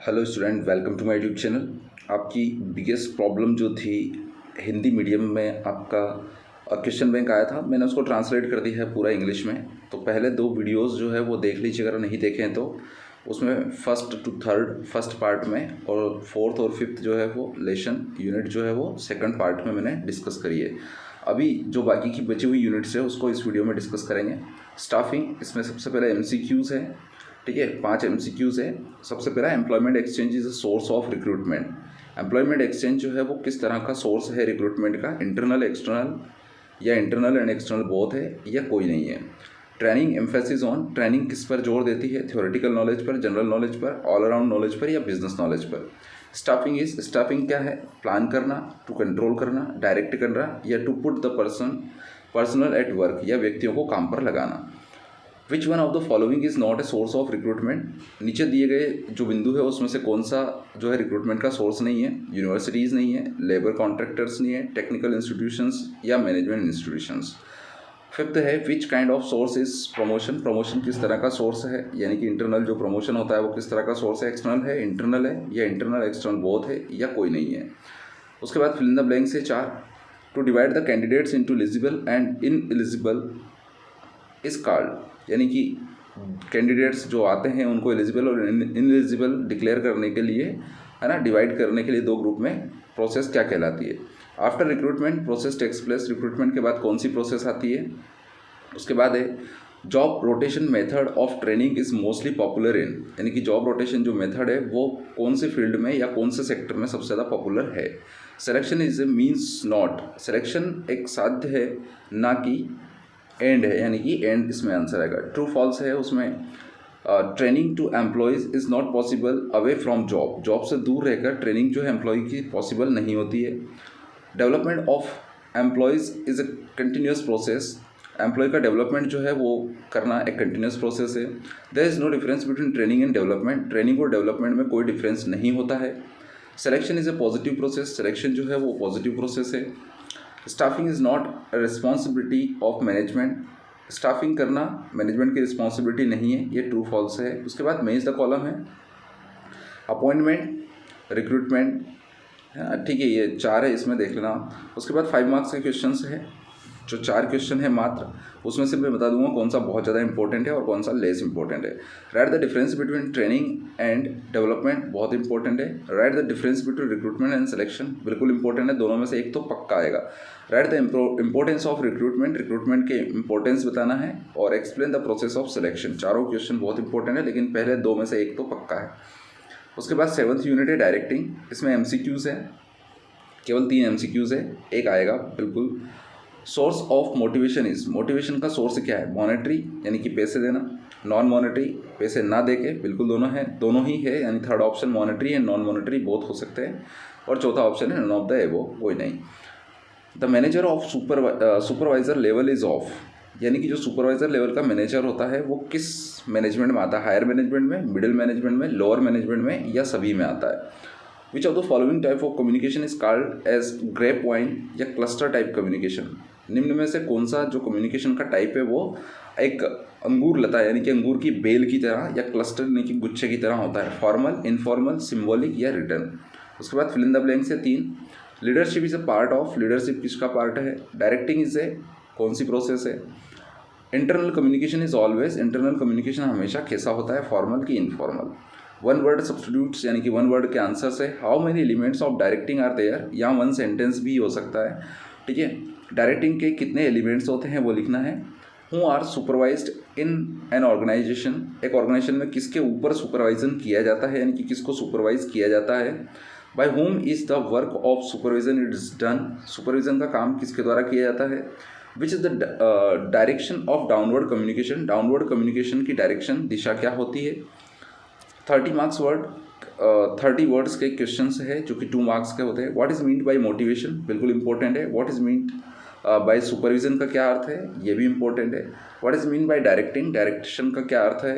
Hello student, welcome to my YouTube channel. आपकी biggest problem जो थी हिंदी मीडियम में, आपका क्वेश्चन बैंक आया था, मैंने उसको ट्रांसलेट कर दिया है पूरा इंग्लिश में। तो पहले दो वीडियोस जो है वो देख लीजिए अगर नहीं देखे हैं तो। उसमें first to third first part में और फोर्थ और फिफ्थ जो है वो लेसन यूनिट जो है वो सेकंड पार्ट में मैंने डिस्कस करी है। अभी जो बाकी की बची हुई यूनिट्स है उसको इस वीडियो में डिस्कस करेंगे। स्टाफिंग, इसमें सबसे पहले MCQs है, ठीक है, 5 MCQs है। सबसे पहला, employment exchange is a source of recruitment. Employment exchange जो है वो किस तरह का सोर्स है रिक्रूटमेंट का, इंटरनल एक्सटर्नल या इंटरनल एंड एक्सटर्नल बोथ है या कोई नहीं है। ट्रेनिंग, एम्फेसिस ऑन, ट्रेनिंग किस पर जोर देती है, थ्योरेटिकल नॉलेज पर, जनरल नॉलेज पर, ऑल अराउंड नॉलेज पर या बिजनेस नॉलेज पर। स्टाफिंग क्या है, प्लान करना, टू कंट्रोल करना, डायरेक्ट करना या to put the personnel at work या व्यक्तियों को काम पर लगाना। Which one of the following is not a source of recruitment. नीचे दिए गए जो बिंदु है उसमें से कौन सा जो है रिक्रूटमेंट का सोर्स नहीं है। यूनिवर्सिटीज़ नहीं है, लेबर कॉन्ट्रैक्टर्स नहीं है, टेक्निकल इंस्टीट्यूशंस या मैनेजमेंट इंस्टीट्यूशंस। फिफ्थ है, which kind of source is promotion. Promotion किस तरह का सोर्स है, यानी कि इंटरनल जो प्रमोशन होता है वो किस तरह का सोर्स है, एक्सटर्नल है, इंटरनल है या इंटरनल एक्सटर्नल बोथ है या कोई नहीं है। उसके बाद फिल इन द ब्लैंक से 4, to divide the candidates into eligible and ineligible is called, यानी कि कैंडिडेट्स जो आते हैं उनको एलिजिबल और इनएलिजिबल डिक्लेयर करने के लिए, है ना, डिवाइड करने के लिए दो ग्रुप में प्रोसेस क्या कहलाती है। After recruitment process takes place, recruitment के बाद कौन सी प्रोसेस आती है। उसके बाद है, job rotation method of training is mostly popular in, यानी कि जॉब रोटेशन जो मेथड है वो कौन से फील्ड में या कौन से सेक्टर में सबसे ज़्यादा पॉपुलर है। Selection is a means not, selection एक साध्य है ना कि एंड है, यानी कि एंड इसमें आंसर आएगा। ट्रू फॉल्स है उसमें, training to employees is not possible away from job, job से दूर रहकर ट्रेनिंग जो है एम्प्लॉय की पॉसिबल नहीं होती है। Development of employees is a continuous process, employee का डेवलपमेंट जो है वो करना एक कंटिन्यूस प्रोसेस है। There is no difference between training and development, training और डेवलपमेंट में कोई डिफरेंस नहीं होता है। Selection is a positive process, selection जो है वो पॉजिटिव प्रोसेस है। Staffing is not a responsibility of management, staffing करना मैनेजमेंट की रिस्पॉन्सिबिलिटी नहीं है, ये ट्रू फॉल्स है। उसके बाद मेज द कॉलम है, अपॉइंटमेंट, रिक्रूटमेंट, ठीक है, ये 4 है, इसमें देख लेना। उसके बाद 5 मार्क्स के क्वेश्चन है, जो 4 क्वेश्चन है मात्र, उसमें से मैं बता दूंगा कौन सा बहुत ज़्यादा इंपॉर्टेंट है और कौन सा लेस इंपॉर्टेंट है। Write the difference between training and development, बहुत इंपॉर्टेंट है। Write the difference between recruitment and selection, बिल्कुल इंपॉर्टेंट है, दोनों में से एक तो पक्का आएगा। Right the importance of recruitment, recruitment के इंपॉर्टेंस बताना है। और explain the process of selection, चारों क्वेश्चन बहुत इंपॉर्टेंट है, लेकिन पहले 2 में से एक तो पक्का है। उसके बाद 7th यूनिट है डायरेक्टिंग, इसमें MCQs है, केवल 3 MCQs है, एक आएगा बिल्कुल। Source of motivation is, motivation का सोर्स क्या है, मॉनेटरी यानी कि पैसे देना, नॉन मॉनेटरी पैसे ना देके, बिल्कुल दोनों है, दोनों ही है, यानी third option monetary and non monetary both हो सकते हैं। और चौथा ऑप्शन है नन ऑफ द एबोव, कोई नहीं। The manager of supervisor level is of, यानी कि जो सुपरवाइजर लेवल का मैनेजर होता है वो किस मैनेजमेंट में आता है, हायर मैनेजमेंट में, मिडिल मैनेजमेंट में, लोअर मैनेजमेंट में या सभी में आता है। Which of the following type of communication is called as grapevine या क्लस्टर टाइप कम्युनिकेशन। निम्न में से कौन सा जो कम्युनिकेशन का टाइप है वो एक अंगूर लता है, यानी कि अंगूर की बेल की तरह, या क्लस्टर यानी कि गुच्छे की तरह होता है, फॉर्मल, इनफॉर्मल, सिम्बॉलिक या रिटर्न। उसके बाद फिल इन द ब्लैंक से 3, leadership is a part of, leadership किसका पार्ट है, डायरेक्टिंग इज ए कौन सी प्रोसेस है। Internal communication is always, internal communication हमेशा कैसा होता है, फॉर्मल की इनफॉर्मल। वन वर्ड सब्स्टिट्यूट्स, यानी कि वन वर्ड के आंसर से, how many elements of directing are there, या वन सेंटेंस भी हो सकता है, ठीक है। डायरेक्टिंग के कितने एलिमेंट्स होते हैं वो लिखना है। Who are supervised in an organisation, एक ऑर्गेनाइजेशन में किसके ऊपर सुपरवाइजन किया जाता है, यानी कि किसको सुपरवाइज किया जाता है। By whom is the work of supervision is done, supervision का काम किसके द्वारा किया जाता है। Which is the direction of downward communication, downward communication की डायरेक्शन, दिशा क्या होती है। 30 वर्ड्स के क्वेश्चंस है जो कि 2 मार्क्स के होते हैं। What is meant by motivation, बिल्कुल इंपॉर्टेंट है। What is meant by supervision का क्या अर्थ है, ये भी इंपॉर्टेंट है। What is mean by directing, direction का क्या अर्थ है।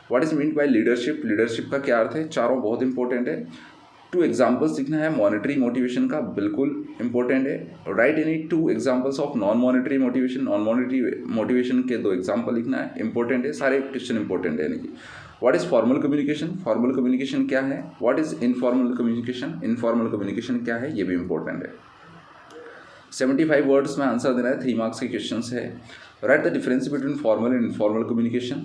What is meant by leadership, leadership का क्या अर्थ है, चारों बहुत इंपॉर्टेंट है। 2 एग्जाम्पल्स लिखना है मॉनेटरी मोटिवेशन का, बिल्कुल इंपॉर्टेंट है। Right any 2 examples of non monetary motivation, non monetary motivation के 2 एग्जाम्पल लिखना है, इंपॉर्टेंट है, सारे क्वेश्चन इंपॉर्टेंट है। यानी कि what is formal communication, formal communication क्या है, what is informal communication, informal communication क्या है, ये भी इंपॉर्टेंट है। 75 वर्ड्स में आंसर देना है, 3 मार्क्स के क्वेश्चन है। Write the difference between formal and informal communication,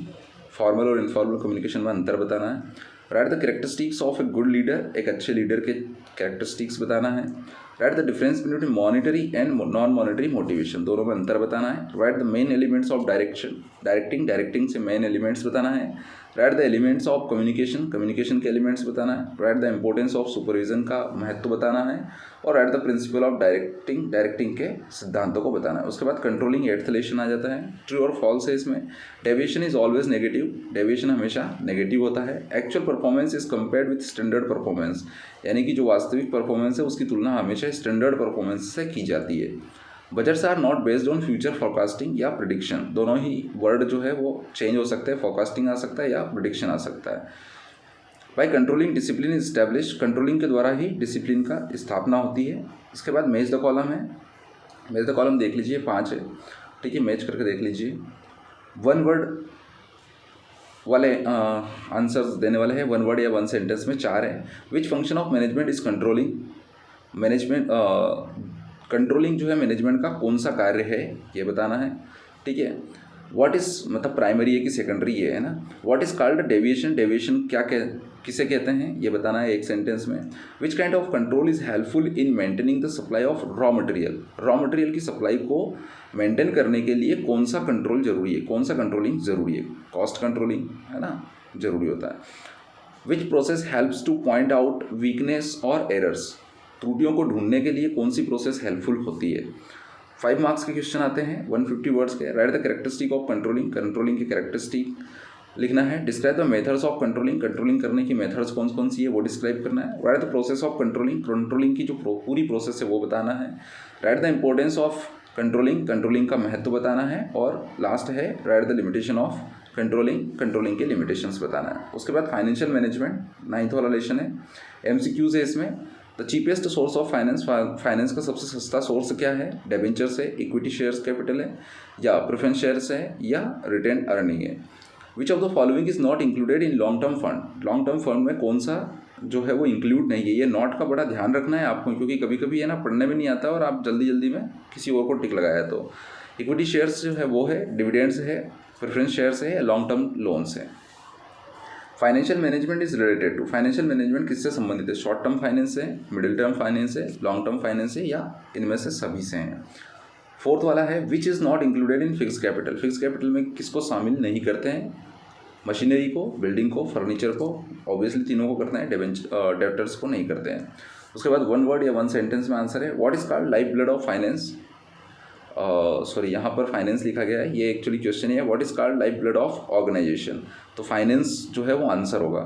formal और इनफॉर्मल कम्युनिकेशन में अंतर बताना है। Write the characteristics of a good leader, एक अच्छे लीडर के कैरेक्टरिस्टिक्स बताना है। Write the difference between monetary and non monetary motivation, दोनों में अंतर बताना है। Write the main elements of directing से मेन एलिमेंट्स बताना है। Write the elements of communication के एलिमेंट्स बताना है। Write the importance of supervision का महत्व बताना है। और right the principle of directing के सिद्धांतों को बताना है। उसके बाद कंट्रोलिंग 8th लेशन आ जाता है। ट्रू और फॉल्स है इसमें। Deviation is always negative, deviation हमेशा नेगेटिव होता है। Actual performance is compared with standard performance, यानी कि जो वास्तविक परफॉर्मेंस है उसकी तुलना हमेशा स्टैंडर्ड परफॉर्मेंस से की जाती है। Budgets are not based on future forecasting या प्रिडिक्शन, दोनों ही वर्ड जो है वो चेंज हो सकते हैं, फोरकास्टिंग आ सकता है या प्रिडिक्शन आ सकता है। By controlling discipline is establish, controlling के द्वारा ही डिसिप्लिन का स्थापना होती है। इसके बाद मैच द कॉलम है। मैच द कॉलम देख लीजिए, 5 है, ठीक है, मैच करके देख लीजिए। 1 वर्ड वाले आंसर्स देने वाले हैं, 1 वर्ड या 1 सेंटेंस में 4 है। Which function of management is controlling, controlling जो है मैनेजमेंट का कौन सा कार्य है ये बताना है, ठीक है। व्हाट इज़ मतलब प्राइमरी है कि सेकेंडरी है ना। What is called deviation, deviation किसे कहते हैं ये बताना है एक सेंटेंस में। Which kind of control is helpful in maintaining the supply of raw material की सप्लाई को मेंटेन करने के लिए कौन सा कंट्रोल जरूरी है, कौन सा कंट्रोलिंग ज़रूरी है। कॉस्ट कंट्रोलिंग है ना, ज़रूरी होता है। Which process helps two point out weakness और एरर्स, त्रुटियों को ढूंढने के लिए कौन सी प्रोसेस हेल्पफुल होती है। 5 मार्क्स के क्वेश्चन आते हैं 150 वर्ड्स के। Right the characteristic of controlling, controlling की कैरेक्टरिस्टिक लिखना है। Describe the methods of controlling, controlling करने की मेथड्स कौन कौन सी है वो डिस्क्राइब करना है। Write the process of controlling, controlling की जो पूरी प्रोसेस है वो बताना है। Write the importance of controlling, controlling का महत्व बताना है। और लास्ट है write the limitation of controlling, controlling के लिमिटेशंस बताना है। उसके बाद फाइनेंशियल मैनेजमेंट 9th वाला लेशन है। MCQs है इसमें। The cheapest source of finance, finance का सबसे सस्ता सोर्स क्या है। डिबेंचर्स है, इक्विटी शेयर्स कैपिटल है, या प्रेफरेंस शेयर्स है, या रिटेन अर्निंग है। Which of the following is not included in long term fund, long term fund में कौन सा जो है वो इंक्लूड नहीं है। ये नोट का बड़ा ध्यान रखना है आपको, क्योंकि कभी कभी है ना पढ़ने में नहीं आता और आप जल्दी में किसी और को टिक लगाया। तो इक्विटी शेयर्स जो है वो है, डिविडेंड्स है, प्रेफरेंस शेयर्स है, या लॉन्ग टर्म लोन्स है। Financial management is related to, financial management किससे संबंधित है। शॉर्ट टर्म फाइनेंस है, मिडिल टर्म फाइनेंस है, लॉन्ग टर्म फाइनेंस है, या इनमें से सभी से हैं। 4th वाला है which is not included in fix capital, fix capital में किसको शामिल नहीं करते हैं। मशीनरी को, बिल्डिंग को, फर्नीचर को, ऑब्वियसली तीनों को करते हैं, डेब्टर्स को नहीं करते हैं। उसके बाद 1 वर्ड या 1 सेंटेंस में आंसर है। What is called life blood of finance, sorry यहाँ पर फाइनेंस लिखा गया है, ये एक्चुअली क्वेश्चन है। What is called life blood of organisation, तो फाइनेंस जो है वो आंसर होगा।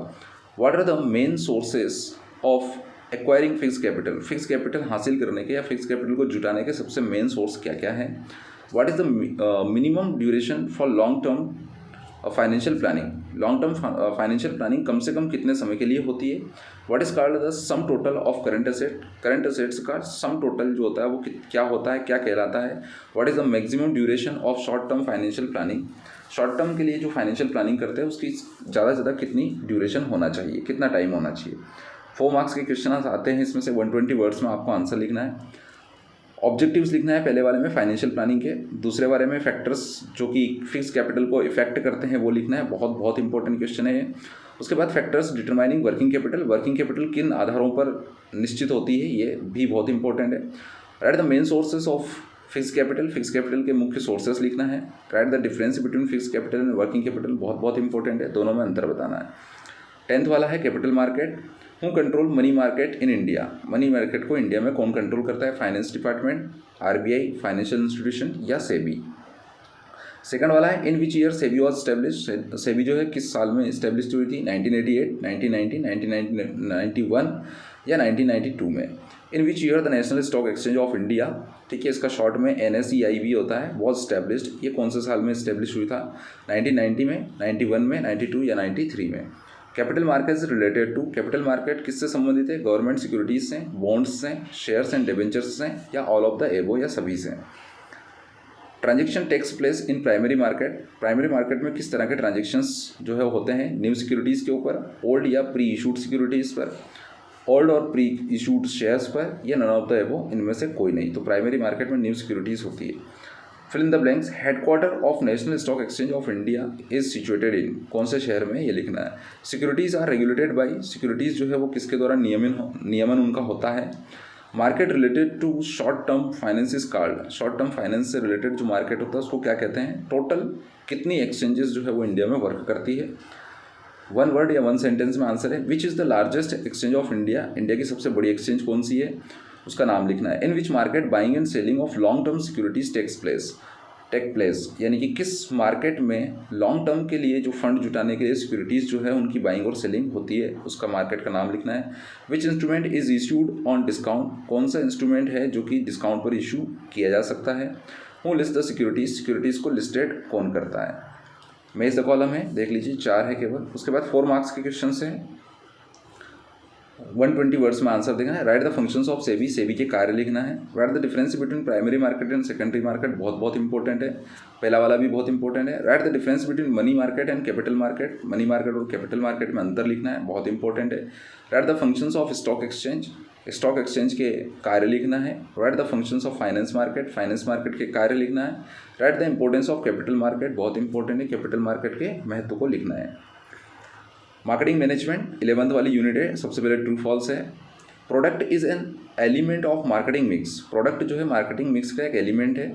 What are the main sources of acquiring fix capital, fix capital हासिल करने के या फिक्स कैपिटल को जुटाने के सबसे मेन सोर्स क्या क्या है। What is the minimum duration for long term financial planning, long term financial planning कम से कम कितने समय के लिए होती है। What is called the sum total of current asset, current assets का सम टोटल जो होता है वो क्या होता है, क्या कहलाता है। What is the maximum duration of short term financial planning, short term के लिए जो फाइनेंशियल प्लानिंग करते हैं उसकी ज़्यादा से ज़्यादा कितनी ड्यूरेशन होना चाहिए, कितना टाइम होना चाहिए। 4 मार्क्स के क्वेश्चन आते हैं, इसमें से 120 वर्ड्स में आपको आंसर लिखना है। ऑब्जेक्टिव्स लिखना है पहले वाले में फाइनेंशियल प्लानिंग के, दूसरे वाले में फैक्टर्स जो कि फिक्स कैपिटल को इफेक्ट करते हैं वो लिखना है, बहुत इंपॉर्टेंट क्वेश्चन है ये। उसके बाद factors determining working capital, working capital किन आधारों पर निश्चित होती है ये भी बहुत इंपॉर्टेंट है। Write the main sources of fix capital, fix capital के मुख्य सोर्सेस लिखना है। Write the difference between fix capital and working capital, बहुत इंपॉर्टेंट है, दोनों में अंतर बताना है। 10th वाला है capital market. Who control money market in India, money market को इंडिया में कौन कंट्रोल करता है। Finance department, RBI, financial institution, या सेबी। 2nd वाला है in which year SEBI was established, SEBI जो है किस साल में इस्टेब्लिश हुई थी। 1988, 1990, 1991 या 1992 में। In which year the National Stock Exchange of India, ठीक है, इसका शॉर्ट में NSEIB होता है, वॉज स्टैब्लिश्ड, ये कौन से साल में इस्टेब्लिश हुई था। 1990 में, 91 में, 92 या 93 में। कैपिटल मार्केट से रिलेटेड टू, कैपिटल मार्केट किससे संबंधित है। गवर्नमेंट सिक्योरिटीज से, बॉन्ड्स से, शेयर्स एंड डिबेंचर्स से, या ऑल ऑफ द एबो, या सभी से। Transaction takes place in primary market. Primary market में किस तरह के ट्रांजेक्शन्स जो है होते हैं, न्यू सिक्योरिटीज़ के ऊपर, ओल्ड या प्री इशूड सिक्योरिटीज़ पर, ओल्ड और प्री इशूड शेयर्स पर, या नन ऑफ द एबो, इनमें से कोई नहीं। तो प्राइमरी मार्केट में न्यू सिक्योरिटीज़ होती है। Fill in the blanks. Headquarter of National Stock Exchange of India is situated in, कौन से शहर में, ये लिखना है। Securities are regulated by, securities जो है वो किसके द्वारा नियमन उनका होता है। Market related to short term finance is called, short term finance से रिलेटेड जो मार्केट होता है उसको क्या कहते हैं। टोटल कितनी एक्सचेंजेस जो है वो इंडिया में वर्क करती है। वन वर्ड या वन सेंटेंस में आंसर है। Which is the largest exchange of India, India की सबसे बड़ी एक्सचेंज कौन सी है, उसका नाम लिखना है। In which market buying and selling of long term securities take place, यानी कि किस मार्केट में लॉन्ग टर्म के लिए जो फंड जुटाने के लिए सिक्योरिटीज़ जो है उनकी बाइंग और सेलिंग होती है, उसका मार्केट का नाम लिखना है। Which instrument is issued on discount, कौन सा इंस्ट्रूमेंट है जो कि डिस्काउंट पर इशू किया जा सकता है। Who list the securities, securities को लिस्टेड कौन करता है। मेज द कॉलम है, देख लीजिए 4 है केवल। उसके बाद 4 मार्क्स के क्वेश्चन हैं, 120 वर्ड्स में आंसर देना है। Write the functions of SEBI, SEBI के कार्य लिखना है। Write the difference between primary market and secondary market, बहुत इंपॉर्टेंट है। पहला वाला भी बहुत इंपॉर्टेंट है। Write the difference between money market and capital market, money market और कैपिटल मार्केट में अंतर लिखना है, बहुत इंपॉर्टेंट है। Write the functions of stock exchange, stock exchange के कार्य लिखना है। Write the functions of finance market, finance market के कार्य लिखना है। Write the importance of capital market, बहुत इंपॉर्टेंट है, कैपिटल मार्केट के महत्व को लिखना है। मार्केटिंग मैनेजमेंट 11th वाली यूनिट है, सबसे पहले ट्रू फॉल्स है। Product is an element of marketing mix, product जो है मार्केटिंग मिक्स का एक एलिमेंट है।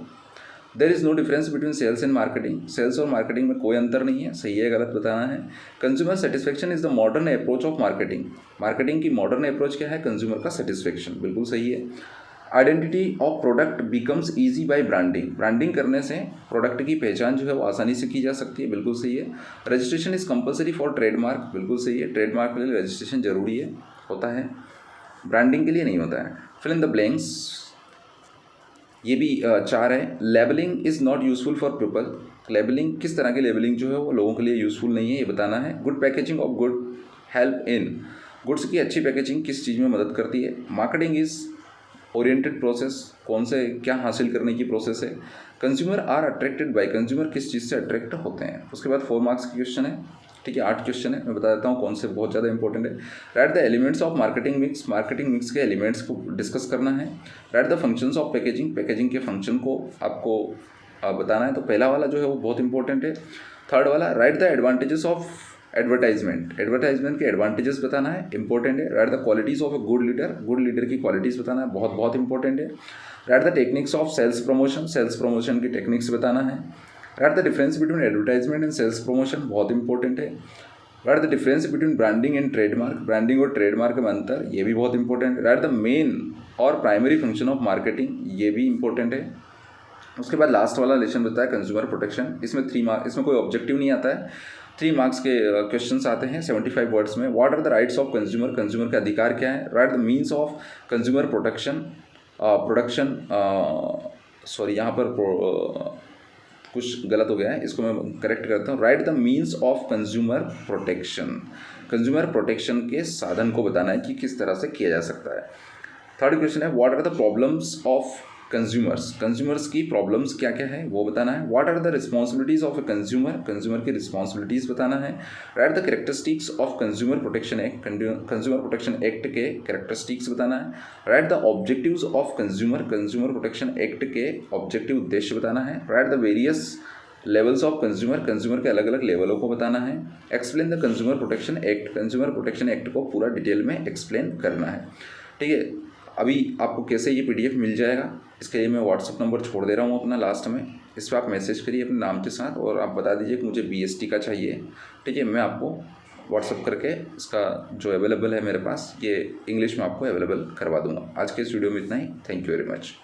There is no difference between sales and marketing, sales और मार्केटिंग में कोई अंतर नहीं है, सही है गलत बताना है। Consumer satisfaction is the modern approach of marketing, marketing की मॉडर्न अप्रोच क्या है, कंज्यूमर का सेटिस्फेक्शन, बिल्कुल सही है। Identity of product becomes easy by branding, branding करने से प्रोडक्ट की पहचान जो है वो आसानी से की जा सकती है, बिल्कुल सही है। Registration is compulsory for trademark, बिल्कुल सही है, ट्रेडमार्क के लिए रजिस्ट्रेशन जरूरी है, होता है, ब्रांडिंग के लिए नहीं होता है। फिल इन द ब्लैंक्स, ये भी 4 है। Labelling is not useful for people, labelling किस तरह की लेबलिंग जो है वो लोगों के लिए यूजफुल नहीं है, ये बताना है। Good packaging of good help in, goods की अच्छी पैकेजिंग किस चीज़ में मदद करती है। मार्केटिंग इज़ ओरिएंटेड प्रोसेस, कौन से क्या हासिल करने की प्रोसेस है। Consumer are attracted by, consumer किस चीज़ से अट्रैक्ट होते हैं। उसके बाद 4 मार्क्स की क्वेश्चन है, ठीक है, 8 क्वेश्चन है, मैं बता देता हूँ कौन से बहुत ज़्यादा इंपॉर्टेंट है। Write the elements of marketing mix, marketing mix के एलिमेंट्स को डिस्कस करना है। Write the functions of packaging, packaging के फंक्शन को आपको बताना है। तो पहला वाला जो है वो बहुत इंपॉर्टेंट है। थर्ड वाला, write the advantages of advertisement, advertisement के एडवांटेजेस बताना है, इंपॉर्टेंट है। Write the qualities of a good leader, good leader की क्वालिटीज़ बताना है, बहुत इंपॉर्टेंट है। Write the techniques of sales promotion, sales promotion की टेक्निक्स बताना है। Write the difference between advertisement and sales promotion, बहुत इंपॉर्टेंट है। Write the difference between branding and trademark, branding और ट्रेडमार्क में अंतर, ये भी बहुत इंपॉर्टेंट है। राइट द मेन और प्राइमरी फंक्शन ऑफ मार्केटिंग, ये भी इंपॉर्टेंट है। उसके बाद लास्ट वाला लेसन बताया कंज्यूमर प्रोटेक्शन, इसमें 3 मार्क्स, इसमें कोई ऑब्जेक्टिव नहीं आता है, 3 मार्क्स के क्वेश्चंस आते हैं 75 वर्ड्स में। What are the rights of consumer, consumer के अधिकार क्या है। Write the means of consumer protection, sorry यहाँ पर कुछ गलत हो गया है, इसको मैं करेक्ट करता हूँ। Right the means of consumer protection, consumer protection के साधन को बताना है कि किस तरह से किया जा सकता है। थर्ड क्वेश्चन है, what are the problems of consumers, consumers की प्रॉब्लम्स क्या क्या है वो बताना है। What are the responsibilities of a consumer, consumer की रिस्पॉन्सिबिलिटीज़ बताना है। Write the characteristics of consumer protection act, consumer protection act के कैरेक्टरिस्टिक्स बताना है। Write the objectives of consumer, consumer protection act के ऑब्जेक्टिव उद्देश्य बताना है। Write the various levels of consumer, consumer के अलग अलग लेवलों को बताना है। Explain the consumer protection act, consumer protection act को पूरा डिटेल में एक्सप्लेन करना है, ठीक है। अभी आपको कैसे ये PDF मिल जाएगा, इसके लिए मैं व्हाट्सअप नंबर छोड़ दे रहा हूँ अपना लास्ट में, इस पर आप मैसेज करिए अपने नाम के साथ और आप बता दीजिए कि मुझे BST का चाहिए, ठीक है। मैं आपको व्हाट्सअप करके इसका जो अवेलेबल है मेरे पास, ये इंग्लिश में आपको अवेलेबल करवा दूँगा। आज के इस वीडियो में इतना ही, थैंक यू वेरी मच।